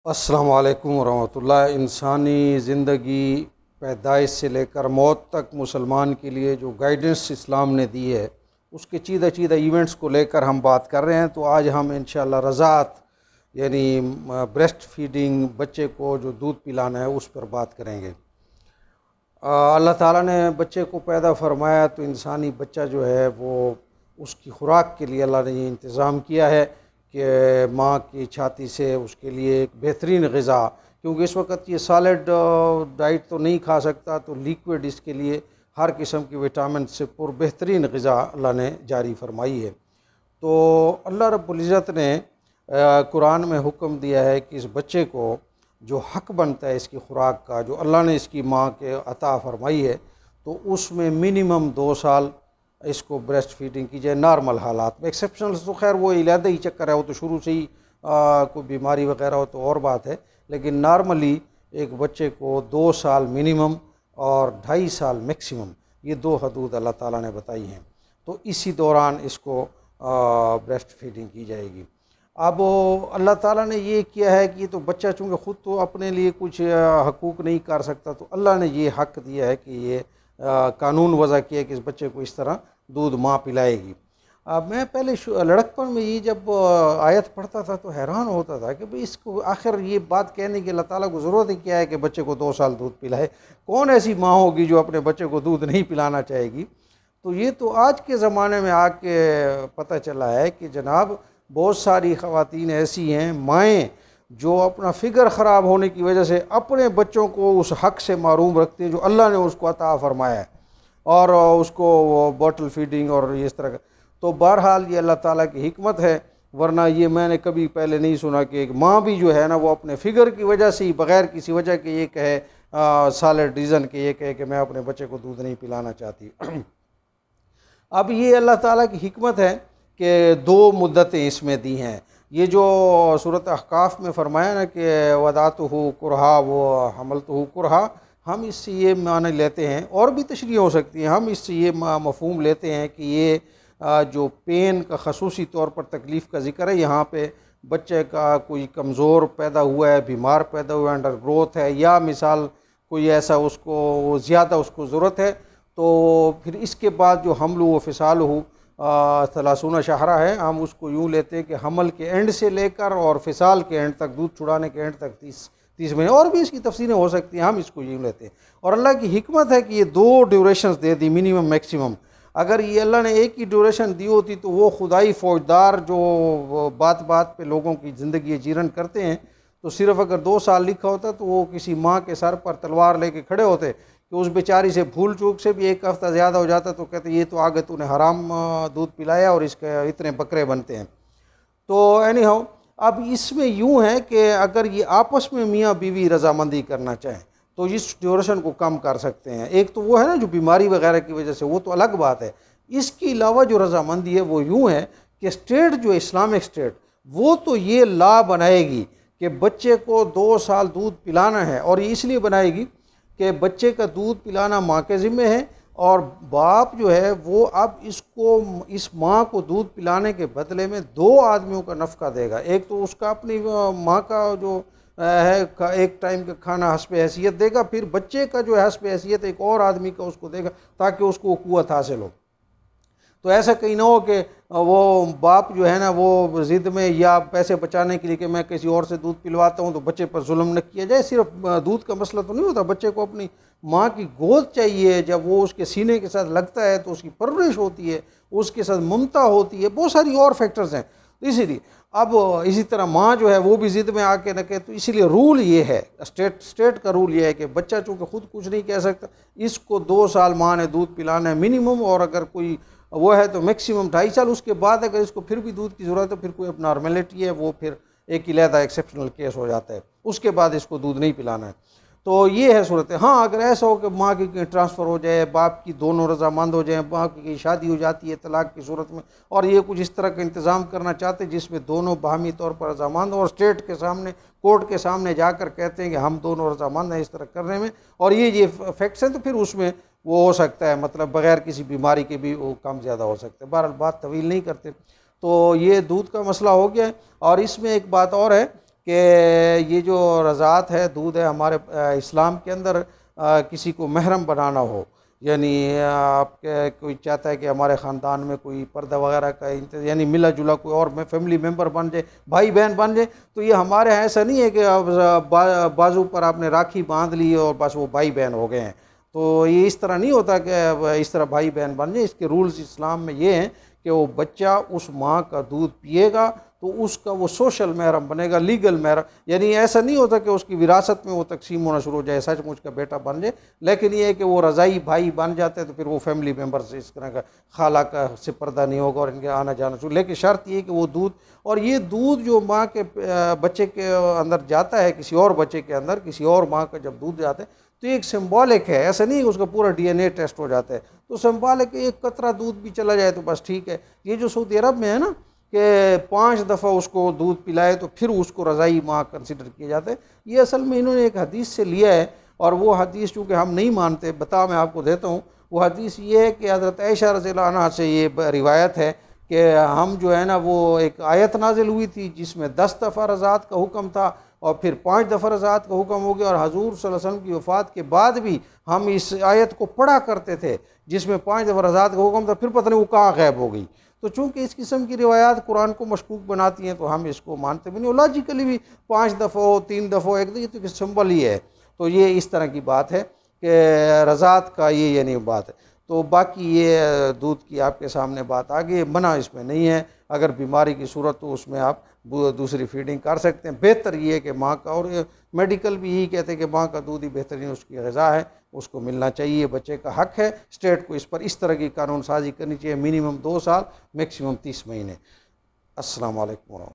अस्सलामु अलैकुम वरहमतुल्लाह। इंसानी ज़िंदगी पैदाइश से लेकर मौत तक मुसलमान के लिए जो गाइडेंस इस्लाम ने दी है, उसके चीदा चीदा इवेंट्स को लेकर हम बात कर रहे हैं। तो आज हम इंशाअल्लाह रज़ाअत यानी ब्रेस्ट फीडिंग, बच्चे को जो दूध पिलाना है, उस पर बात करेंगे। अल्लाह ताला ने बच्चे को पैदा फरमाया तो इंसानी बच्चा जो है वो उसकी खुराक के लिए अल्लाह ने ये इंतज़ाम किया है कि माँ की छाती से उसके लिए एक बेहतरीन ग़िज़ा, क्योंकि इस वक्त ये सॉलिड डाइट तो नहीं खा सकता, तो लिक्विड इसके लिए हर किस्म की विटामिन से बेहतरीन ग़िज़ा अल्लाह ने जारी फरमाई है। तो अल्लाह रब्बुल इज़्ज़त ने कुरान में हुक्म दिया है कि इस बच्चे को जो हक़ बनता है इसकी खुराक का, जो अल्लाह ने इसकी माँ के अता फरमाई है, तो उसमें मिनिमम 2 साल इसको ब्रेस्ट फीडिंग की जाए नॉर्मल हालात में। एक्सेप्शनल तो खैर वो इलादा ही चक्कर है, वो तो शुरू से ही कोई बीमारी वगैरह हो तो और बात है, लेकिन नॉर्मली एक बच्चे को 2 साल मिनिमम और 2.5 साल मैक्सिमम, ये 2 हदूद अल्लाह ताला ने बताई हैं। तो इसी दौरान इसको ब्रेस्ट फीडिंग की जाएगी। अब अल्लाह ताला ने ये किया है कि तो बच्चा चूँकि ख़ुद तो अपने लिए कुछ हकूक़ नहीं कर सकता, तो अल्लाह ने ये हक़ दिया है कि ये कानून वज़ा किया कि इस बच्चे को इस तरह दूध माँ पिलाएगी। मैं पहले लड़कपन में ये जब आयत पढ़ता था तो हैरान होता था कि भाई इसको आखिर ये बात कहने की अल्लाह ताला को ज़रूरत ही क्या है कि बच्चे को 2 साल दूध पिलाए। कौन ऐसी माँ होगी जो अपने बच्चे को दूध नहीं पिलाना चाहेगी। तो ये तो आज के ज़माने में आके पता चला है कि जनाब बहुत सारी ख़वातीन ऐसी हैं, माएँ, जो अपना फ़िगर ख़राब होने की वजह से अपने बच्चों को उस हक़ से महरूम रखती हैं जो अल्लाह ने उसको अता फ़रमाया है, और उसको बॉटल फीडिंग और इस तरह का। तो बहरहाल ये अल्लाह ताला की हिकमत है, वरना ये मैंने कभी पहले नहीं सुना कि एक माँ भी जो है ना वो अपने फ़िगर की वजह से ही बग़ैर किसी वजह के ये कहे, सॉलिड रीज़न के ये कहे कि मैं अपने बच्चे को दूध नहीं पिलाना चाहती। अब ये अल्लाह ताला की हिकमत है कि 2 मुद्दतें इसमें दी हैं। ये जो सूरत अहकाफ़ में फ़रमाया ना कि वदातुहु कुरहा व हमलतुहु कुरहा, हम इससे ये माने लेते हैं, और भी तशरीह हो सकती है, हम इससे ये मफ़हूम लेते हैं कि ये जो पेन का ख़ुसूसी तौर पर तकलीफ़ का ज़िक्र है, यहाँ पे बच्चे का कोई कमज़ोर पैदा हुआ है, बीमार पैदा हुआ है, अंडर ग्रोथ है, या मिसाल कोई ऐसा उसको ज़्यादा उसको ज़रूरत है, तो फिर इसके बाद जो हमल व फ़िसाल हो 30 शहरा है, हम उसको यूँ लेते हैं कि हमल के एंड से लेकर और फ़िसाल के एंड तक, दूध छुड़ाने के एंड तक 30 महीने, और भी इसकी तफसीरें हो सकती हैं, हम इसको यूँ लेते हैं। और अल्लाह की हिकमत है कि ये 2 ड्यूरेशंस दे दी, मिनिमम मैक्सिमम। अगर ये अल्लाह ने एक ही ड्यूरेशन दी होती तो वो खुदाई फ़ौजदार जो बात बात पे लोगों की ज़िंदगी जीरन करते हैं, तो सिर्फ़ अगर 2 साल लिखा होता तो वो किसी माँ के सर पर तलवार लेके खड़े होते कि उस बेचारी से भूल चूक से भी 1 हफ़्ता ज़्यादा हो जाता तो कहते ये तो आगे तूने हराम दूध पिलाया और इसके इतने बकरे बनते हैं। तो एनी हाउ, अब इसमें यूँ है कि अगर ये आपस में मियाँ बीवी रज़ामंदी करना चाहें तो इस ड्यूरेशन को कम कर सकते हैं। एक तो वो है ना जो बीमारी वगैरह की वजह से, वो तो अलग बात है। इसके अलावा जो रज़ामंदी है वो यूँ है कि स्टेट जो इस्लामिक स्टेट, वो तो ये लॉ बनाएगी कि बच्चे को 2 साल दूध पिलाना है, और ये इसलिए बनाएगी कि बच्चे का दूध पिलाना माँ के ज़िम्मे है, और बाप जो है वो अब इस माँ को दूध पिलाने के बदले में 2 आदमियों का नफ़का देगा। एक तो उसका अपनी माँ का जो है एक टाइम का खाना हस्ब हैसियत देगा, फिर बच्चे का जो है हस्ब हैसियत एक और आदमी का उसको देगा, ताकि उसको क़ुव्वत हासिल हो। तो ऐसा कहीं ना हो कि वो बाप जो है ना वो ज़िद में या पैसे बचाने के लिए कि मैं किसी और से दूध पिलवाता हूँ तो बच्चे पर जुल्म न किया जाए। सिर्फ दूध का मसला तो नहीं होता, बच्चे को अपनी माँ की गोद चाहिए, जब वो उसके सीने के साथ लगता है तो उसकी परवरिश होती है, उसके साथ ममता होती है, बहुत सारी और फैक्टर्स हैं। तो इसीलिए अब इसी तरह माँ जो है वो भी ज़िद में आके न कहे, तो इसीलिए रूल ये है, स्टेट का रूल ये है कि बच्चा चूँकि ख़ुद कुछ नहीं कह सकता, इसको 2 साल माँ ने दूध पिलाना है मिनिमम, और अगर कोई वो है तो मैक्सिमम 2.5 साल। उसके बाद अगर इसको फिर भी दूध की ज़रूरत है, फिर कोई अब नॉर्मेलिटी है, वो फिर एक इलादा एक्सेप्शनल केस हो जाता है, उसके बाद इसको दूध नहीं पिलाना है। तो ये है सूरत। हाँ, अगर ऐसा हो कि माँ की ट्रांसफ़र हो जाए, बाप की दोनों रजामंद हो जाए, बाप की शादी हो जाती है तलाक की सूरत में, और ये कुछ इस तरह का इंतज़ाम करना चाहते जिसमें दोनों बाहमी तौर पर रजामंद, और स्टेट के सामने, कोर्ट के सामने जाकर कहते हैं कि हम दोनों रजामंद हैं इस तरह करने में, और ये फैक्ट्स हैं, तो फिर उसमें वो हो सकता है, मतलब बग़ैर किसी बीमारी के भी वो कम ज़्यादा हो सकते हैं। बहरहाल बात तवील नहीं करते। तो ये दूध का मसला हो गया है। और इसमें एक बात और है कि ये जो रज़ात है, दूध है, हमारे इस्लाम के अंदर किसी को महरम बनाना हो, यानी आपके कोई चाहता है कि हमारे ख़ानदान में कोई पर्दा वगैरह का यानी मिला जुला कोई और में फैमिली मेम्बर बन जाए, भाई बहन बन जाए, तो ये हमारे यहाँ ऐसा नहीं है कि अब बाजू पर आपने राखी बांध ली और बस वो भाई बहन हो गए हैं। तो ये इस तरह नहीं होता कि अब इस तरह भाई बहन बन जाए। इसके रूल्स इस्लाम में ये हैं कि वो बच्चा उस माँ का दूध पिएगा तो उसका वो सोशल महरम बनेगा, लीगल महरम। यानी ऐसा नहीं होता कि उसकी विरासत में वो तकसीम होना शुरू हो जाए, सचमुच का बेटा बन जाए, लेकिन ये है कि वो रज़ाई भाई बन जाते हैं तो फिर वो फैमिली मेम्बर से इस तरह का खाला का से पर्दा नहीं होगा और इनके आना जाना शुरू। लेकिन शर्त ये कि वो दूध, और ये दूध जो माँ के बच्चे के अंदर जाता है, किसी और बच्चे के अंदर किसी और माँ का जब दूध जाता है तो एक सिंबॉलिक है, ऐसा नहीं कि उसका पूरा DNA टेस्ट हो जाता है। तो सिंबॉलिक एक कतरा दूध भी चला जाए तो बस ठीक है। ये जो सऊदी अरब में है ना कि 5 दफ़ा उसको दूध पिलाए तो फिर उसको रज़ाई माँ कंसिडर किया जाता है, ये असल में इन्होंने एक हदीस से लिया है। और वो हदीस चूँकि हम नहीं मानते, मैं आपको देता हूँ। वो हदीस ये है कि हज़रत आयशा रज़ियल्लाहु अन्हा से ये रिवायत है कि हम जो है ना, वो एक आयत नाजिल हुई थी जिसमें 10 दफ़ा रज़ात का हुक्म था और फिर 5 दफ़ा रज़ात का हुक्म हो गया। और हजूर सल्लल्लाहु अलैहि वसल्लम की वफ़ात के बाद भी हम इस आयत को पढ़ा करते थे जिसमें 5 दफ़ा रज़ात का हुक्म था, फिर पता नहीं वो कहाँ गायब हो गई। तो चूँकि इस किस्म की रिवायात कुरान को मशकूक बनाती हैं तो हम इसको मानते भी नहीं। लॉजिकली भी 5 दफ़ा हो, 3 दफ़ा हो, एक तो सिंबल ही है। तो ये इस तरह की बात है कि रज़ात का ये यानी बात है। तो बाकी ये दूध की आपके सामने बात आ गई, मना इसमें नहीं है। अगर बीमारी की सूरत तो उसमें आप दूसरी फीडिंग कर सकते हैं। बेहतर ये है कि माँ का, और मेडिकल भी यही कहते हैं कि माँ का दूध ही बेहतरीन उसकी ग़िज़ा है, उसको मिलना चाहिए, बच्चे का हक है। स्टेट को इस पर इस तरह की कानून साजी करनी चाहिए, मिनिमम 2 साल, मैक्सिमम 30 महीने। अस्सलाम वालेकुम।